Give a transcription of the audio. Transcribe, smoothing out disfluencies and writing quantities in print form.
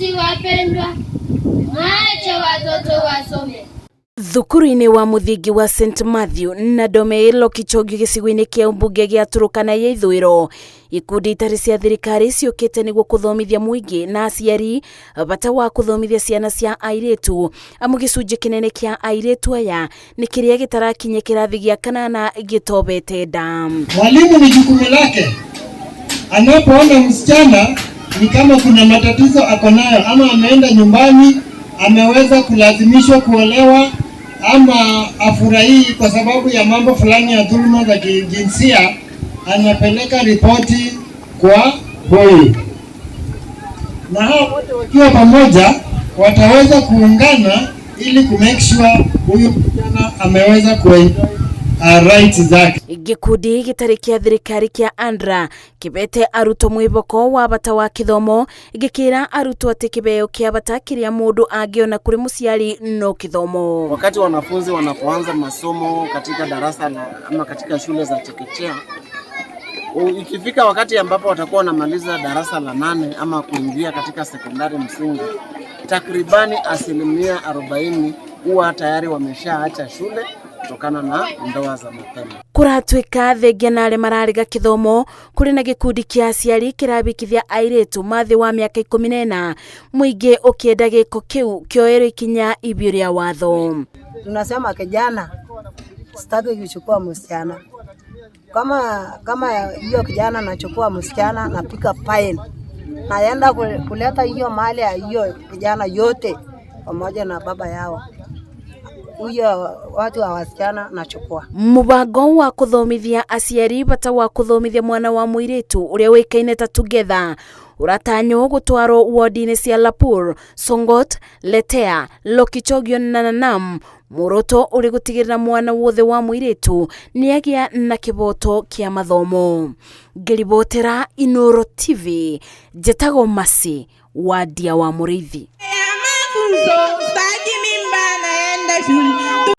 Wazazi wapendwa, mwache watoto wasome. Thukuru-inĩ wa mũthingi wa St Matthew na Dome Lokichogio gĩcigo-inĩ kĩa ũmbunge gĩa Turkana ya ithũĩro, ikundi itarĩ cia thirikari ciũkĩte nĩguo kũthomithia mũingĩ na aciari bata wa kũthomithia ciana cia airĩtu, amu gĩcunjĩ kĩnene kĩa airĩtu aya nĩ kĩrĩa gĩtarakinya kĩrathi gĩa kanana gĩtobete nda. Mwalimu ni jukumu lake, anapoona msichana ni kama kuna matatizo akonayo, ama ameenda nyumbani ameweza kulazimishwa kuolewa, ama afurahii kwa sababu ya mambo fulani ya dhuluma za kijinsia, anapeleka ripoti kwa boy. Na hao wote wakiwa pamoja wataweza kuungana ili kumake sure huyu msichana ameweza kuenjoy rights zake. Gikundi gĩtarĩ kĩa thirikari kĩa Andra kĩbete arutwo mwĩboko wa bata wa kithomo, gĩkĩra arutwo atĩ kĩbeo kĩa bata kĩrĩa mũndũ angĩona kũrĩ mũciari no kithomo. Wakati wanafunzi wanapoanza masomo katika darasa ama katika shule za chekechea, ikifika wakati ambapo watakuwa wanamaliza darasa la 8 ama kuingia katika sekondari msingi, takribani 40% huwa tayari wameshaacha shule kutokana na ndoa za mapema. Kũratuĩka thengia na arĩa mararega kithomo, kũrĩ na gĩkundi kĩa aciari kĩrabikithia airĩtu mathĩ wa mĩaka 14, mũingĩ ũkĩenda gĩko kĩu kĩoerwo ikinya ibio rĩa watho. Tunasema kijana sitaki kuchukua msichana. Kama hiyo kijana anachukua msichana, napika fine, naenda kuleta hiyo mali ya hiyo kijana yote pamoja na baba yao. Huyo watu wa wasichana nachukua. Mũbango wa kũthomithia aciari bata wa kũthomithia mwana wa mũirĩtu ũrĩa wĩkaine ta Together ũratanywo gũtwarwo ward-inĩ cia Lapur, Songot, Letea, Lokichogio na Nanam, muoroto ũrĩ gũtigĩrĩra mwana wothe wa mũirĩtu nĩagĩa na kĩboto kĩa mathomo. Ngĩribotera Inooro TV, Njĩtagwo Masi wa Ndia wa Mũrĩithi. Staki mimba naenda shule.